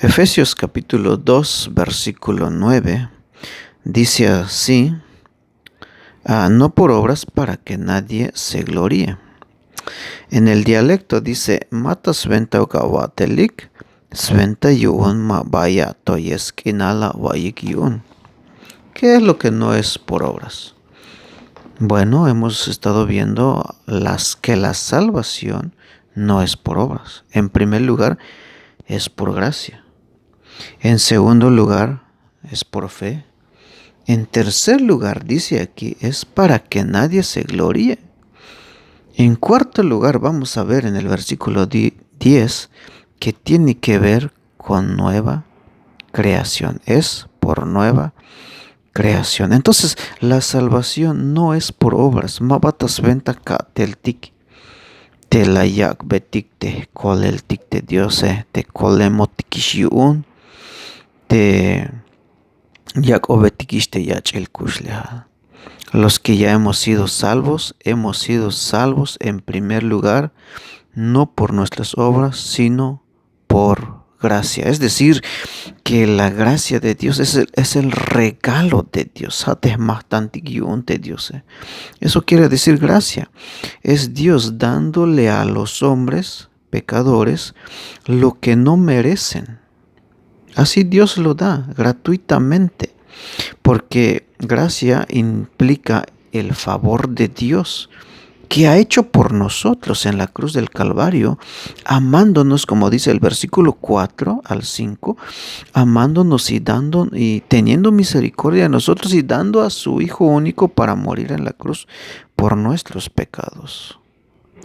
Efesios capítulo 2, versículo 9, dice así, no por obras para que nadie se gloríe. En el dialecto dice, mata sventa ukawatelik, sventa yuun ma vaya toyeskinala vayik yuun. ¿Qué es lo que no es por obras? Bueno, hemos estado viendo que la salvación no es por obras. En primer lugar, es por gracia. En segundo lugar, es por fe. En tercer lugar, dice aquí, es para que nadie se gloríe. En cuarto lugar, vamos a ver en el versículo 10 que tiene que ver con nueva creación. Es por nueva creación. Entonces, la salvación no es por obras. Mabatas venta kateltik. Te la yak betik te koleltik te diose te kolemotikishiun te yak obetikiste yach el kushleha. Los que ya hemos sido salvos en primer lugar, no por nuestras obras, sino por gracia. Es decir, que la gracia de Dios es el regalo de Dios. Eso quiere decir gracia. Es Dios dándole a los hombres pecadores lo que no merecen. Así Dios lo da gratuitamente, porque gracia implica el favor de Dios que ha hecho por nosotros en la cruz del Calvario, amándonos, como dice el versículo 4 al 5, amándonos y teniendo misericordia de nosotros y dando a su Hijo único para morir en la cruz por nuestros pecados.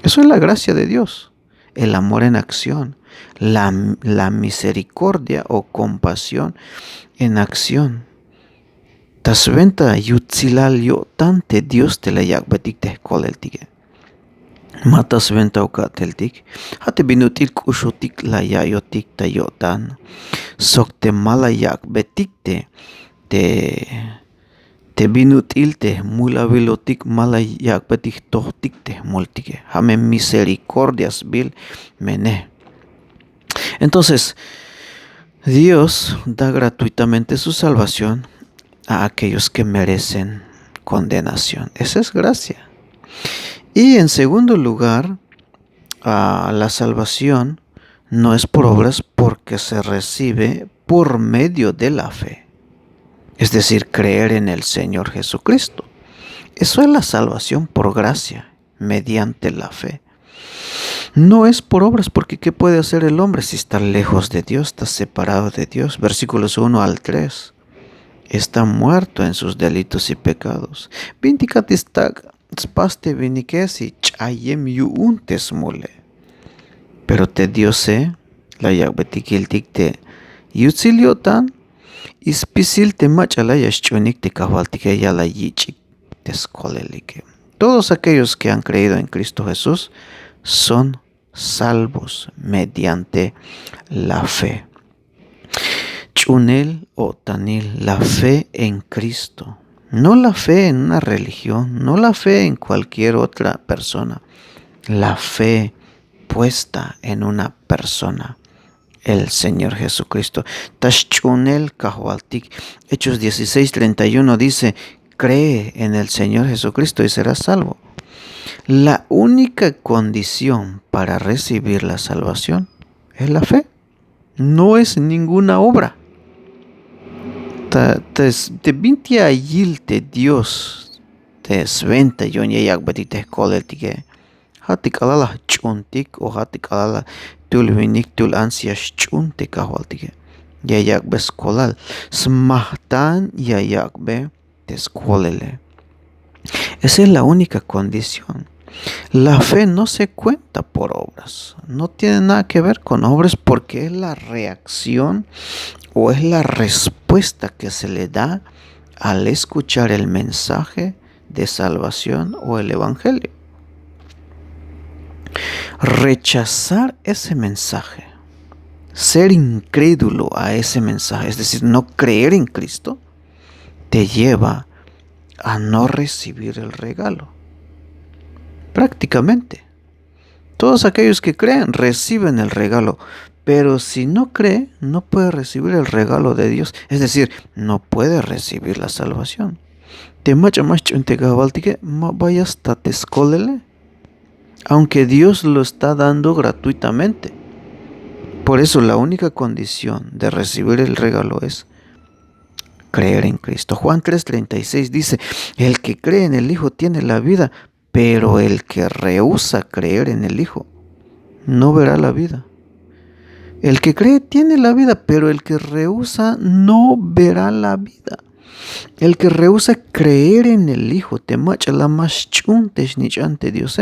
Eso es la gracia de Dios, el amor en acción, la misericordia o compasión en acción. Tasventa yutzilal yo tante Dios te la yakbetik te koleltige. Matas venta ukateltik, hate binutil kushutik la yayotik tayotan. Sokte mala yakbetik te binutil te mula vilotik mala yakbetik tohtik te multike. Hame misericordias bil mene. Entonces, Dios da gratuitamente su salvación a aquellos que merecen condenación. Esa es gracia. Y en segundo lugar, la salvación no es por obras porque se recibe por medio de la fe. Es decir, creer en el Señor Jesucristo. Eso es la salvación por gracia, mediante la fe. No es por obras, porque ¿qué puede hacer el hombre si está lejos de Dios, está separado de Dios? Versículos 1 al 3. Está muerto en sus delitos y pecados. Pero te diose la yakbetikiltik te yutziliotan ispisil te machala yashchunik te kahualtike ya la yichik te skolelike. Todos aquellos que han creído en Cristo Jesús son salvos mediante la fe. Chunel o tanil, la fe en Cristo. No la fe en una religión, no la fe en cualquier otra persona. La fe puesta en una persona, el Señor Jesucristo. Tashchunel kahualtik. Hechos 16:31 dice, cree en el Señor Jesucristo y serás salvo. La única condición para recibir la salvación es la fe. No es ninguna obra. Te bintia yilte Dios te sventa yonya yakbati te koleltike. Hatik alala chuntik o hatik alala tul vinik tul ansias chuntik kahwaltike. Ya yakbe skolal. Smahtan ya yakbe te skolele. Esa es la única condición. La fe no se cuenta por obras, no tiene nada que ver con obras porque es la reacción o es la respuesta que se le da al escuchar el mensaje de salvación o el evangelio. Rechazar ese mensaje, ser incrédulo a ese mensaje, es decir, no creer en Cristo, te lleva a no recibir el regalo. Prácticamente, todos aquellos que creen reciben el regalo, Pero si no cree, no puede recibir el regalo de Dios. Es decir, no puede recibir la salvación. Te macha más chunte gabaltique, ma vayas tatescolele. Aunque Dios lo está dando gratuitamente. Por eso la única condición de recibir el regalo es creer en Cristo. Juan 3:36 dice, el que cree en el Hijo tiene la vida, pero el que rehúsa creer en el Hijo no verá la vida. El que cree tiene la vida, pero el que rehúsa no verá la vida. El que rehúsa creer en el Hijo te macha la más chuntes ni ante Dios,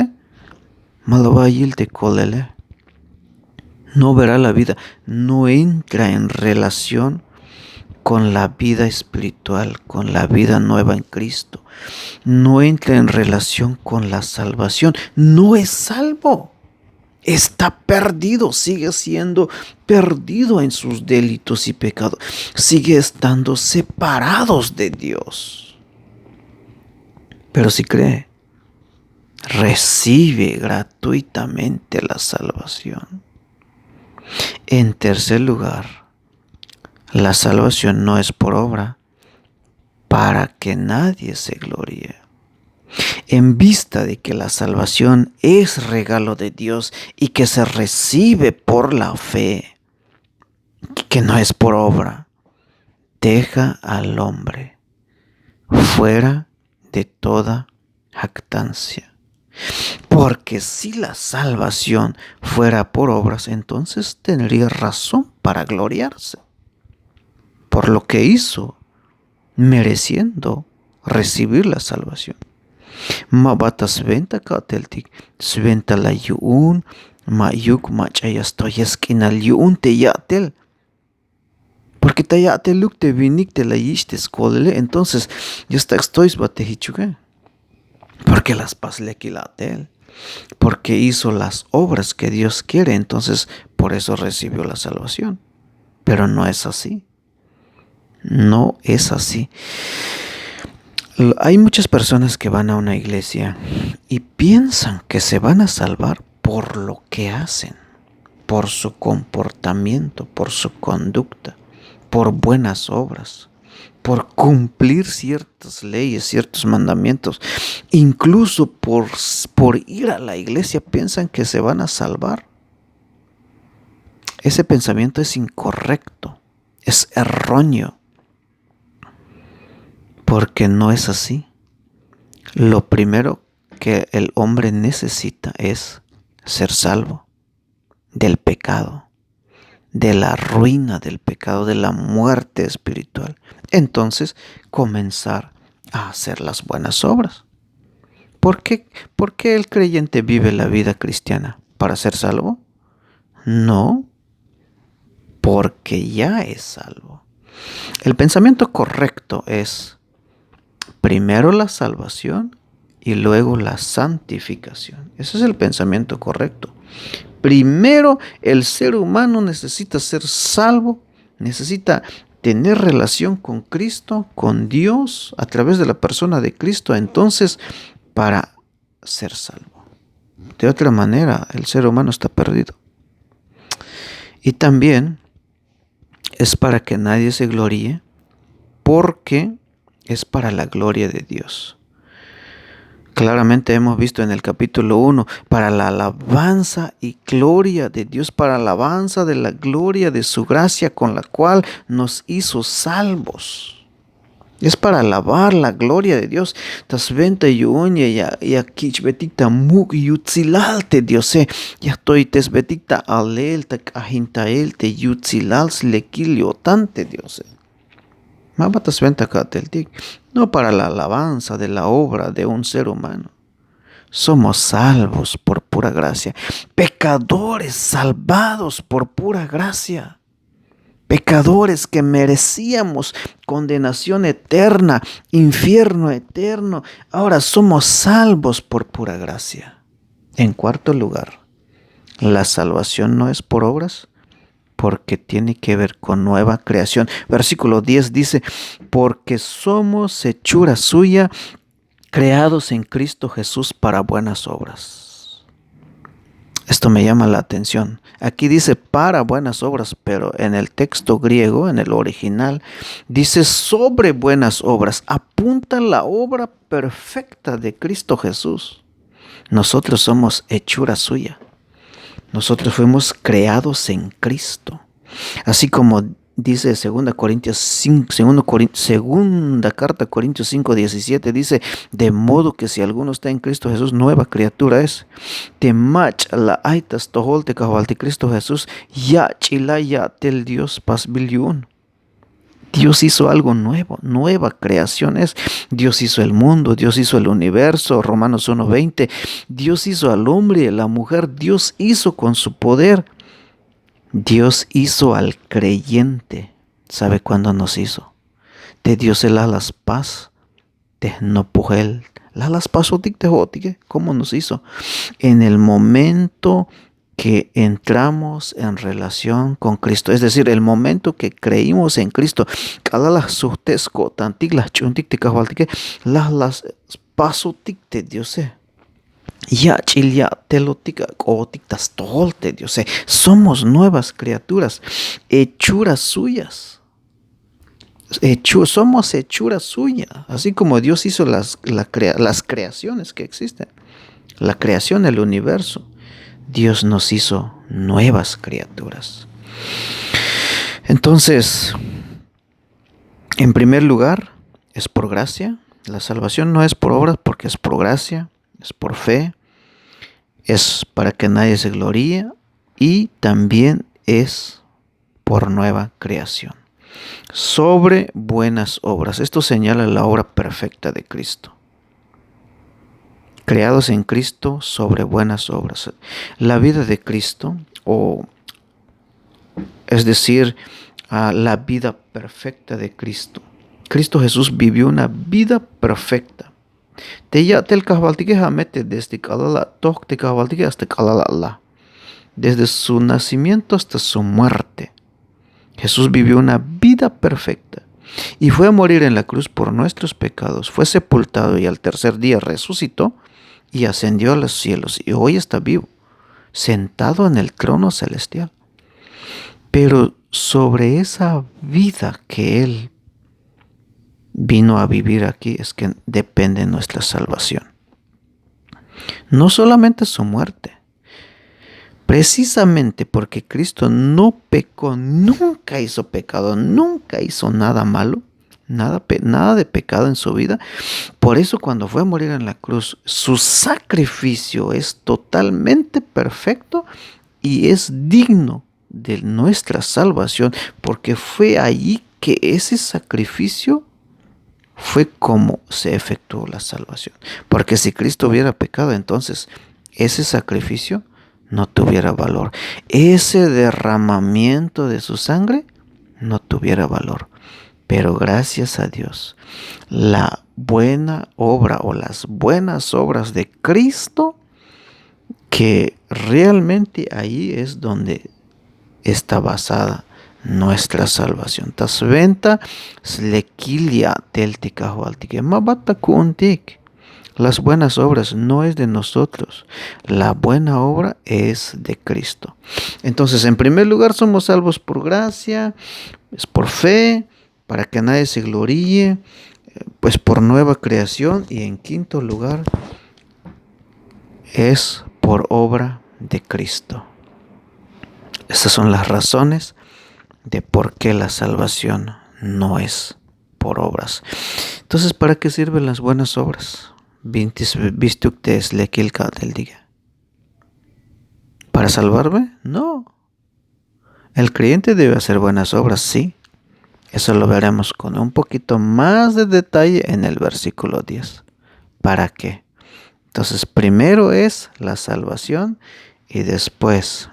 malabayil te colele. No verá la vida, no entra en relación con la vida espiritual, con la vida nueva en Cristo. No entra en relación con la salvación, no es salvo. Está perdido, sigue siendo perdido en sus delitos y pecados. Sigue estando separados de Dios. Pero si cree, recibe gratuitamente la salvación. En tercer lugar, la salvación no es por obra, para que nadie se gloríe. En vista de que la salvación es regalo de Dios y que se recibe por la fe, que no es por obra, deja al hombre fuera de toda jactancia. Porque si la salvación fuera por obras, entonces tendría razón para gloriarse por lo que hizo, mereciendo recibir la salvación. Ma bata sventa kateltik, sventa la yuun, ma yuk ma chayastojaskinal yuun te yatel. Porque te yateluk te vinik te la yishtes kolele, entonces ya está estoy batehichuke. Porque las paslequilatel. Porque hizo las obras que Dios quiere, entonces por eso recibió la salvación. Pero no es así. No es así. Hay muchas personas que van a una iglesia y piensan que se van a salvar por lo que hacen, por su comportamiento, por su conducta, por buenas obras, por cumplir ciertas leyes, ciertos mandamientos. Incluso por ir a la iglesia piensan que se van a salvar. Ese pensamiento es incorrecto, es erróneo. Porque no es así. Lo primero que el hombre necesita es ser salvo del pecado, de la ruina del pecado, de la muerte espiritual. Entonces, comenzar a hacer las buenas obras. ¿Por qué el creyente vive la vida cristiana? ¿Para ser salvo? No, porque ya es salvo. El pensamiento correcto es primero la salvación y luego la santificación. Ese es el pensamiento correcto. Primero el ser humano necesita ser salvo, necesita tener relación con Cristo, con Dios, a través de la persona de Cristo, entonces para ser salvo. De otra manera, el ser humano está perdido. Y también es para que nadie se gloríe, porque es para la gloria de Dios. Claramente hemos visto en el capítulo 1, para la alabanza y gloria de Dios, para la alabanza de la gloria de su gracia con la cual nos hizo salvos. Es para alabar la gloria de Dios. Tasventa yuonya ya kichbetikta muk yutzilalte Diose. Ya estoy tesbetikta alel ta kahintaelte yutzilal slekiliotante Diose. No para la alabanza de la obra de un ser humano. Somos salvos por pura gracia. Pecadores salvados por pura gracia. Pecadores que merecíamos condenación eterna, infierno eterno. Ahora somos salvos por pura gracia. En cuarto lugar, la salvación no es por obras, porque tiene que ver con nueva creación. Versículo 10 dice, porque somos hechura suya, creados en Cristo Jesús para buenas obras. Esto me llama la atención. Aquí dice para buenas obras, pero en el texto griego, en el original, dice sobre buenas obras. Apunta la obra perfecta de Cristo Jesús. Nosotros somos hechura suya. Nosotros fuimos creados en Cristo. Así como dice segunda carta a Corintios 5:17, dice, de modo que si alguno está en Cristo Jesús, nueva criatura es. Temach la aitas toholte kahualti Cristo Jesús, ya chila ya tel Dios pas biliun. Dios hizo algo nuevo, nueva creación es. Dios hizo el mundo, Dios hizo el universo, Romanos 1:20. Dios hizo al hombre y a la mujer, Dios hizo con su poder. Dios hizo al creyente. ¿Sabe cuándo nos hizo? Te Dios el las paz, te no pujel, las paz te ¿cómo nos hizo? En el momento que entramos en relación con Cristo, es decir, el momento que creímos en Cristo, las pasotic Dios ya chilia telotica otictas tolte Dios somos nuevas criaturas, hechuras suyas. Somos hechura suya, así como Dios hizo las creaciones que existen, la creación del universo. Dios nos hizo nuevas criaturas. Entonces, en primer lugar, es por gracia. La salvación no es por obras porque es por gracia, es por fe, es para que nadie se gloríe y también es por nueva creación. Sobre buenas obras. Esto señala la obra perfecta de Cristo. Creados en Cristo sobre buenas obras. La vida de Cristo, es decir, la vida perfecta de Cristo. Cristo Jesús vivió una vida perfecta. Desde su nacimiento hasta su muerte. Jesús vivió una vida perfecta y fue a morir en la cruz por nuestros pecados. Fue sepultado y al tercer día resucitó y ascendió a los cielos y hoy está vivo, sentado en el trono celestial. Pero sobre esa vida que Él vino a vivir aquí es que depende nuestra salvación. No solamente su muerte. Precisamente porque Cristo no pecó, nunca hizo pecado, nunca hizo nada malo, nada de pecado en su vida. Por eso cuando fue a morir en la cruz, su sacrificio es totalmente perfecto y es digno de nuestra salvación, porque fue allí que ese sacrificio fue como se efectuó la salvación. Porque si Cristo hubiera pecado, entonces ese sacrificio no tuviera valor. Ese derramamiento de su sangre no tuviera valor. Pero gracias a Dios, la buena obra o las buenas obras de Cristo, que realmente ahí es donde está basada nuestra salvación. Tasventa slekilia teltikahualtike mabata kuntik. Las buenas obras no es de nosotros. La buena obra es de Cristo. Entonces, en primer lugar, somos salvos por gracia, es por fe, para que nadie se gloríe, pues por nueva creación. Y en quinto lugar, es por obra de Cristo. Estas son las razones de por qué la salvación no es por obras. Entonces, ¿para qué sirven las buenas obras? ¿Para salvarme? No. El creyente debe hacer buenas obras, sí. Eso lo veremos con un poquito más de detalle en el versículo 10. ¿Para qué? Entonces, primero es la salvación y después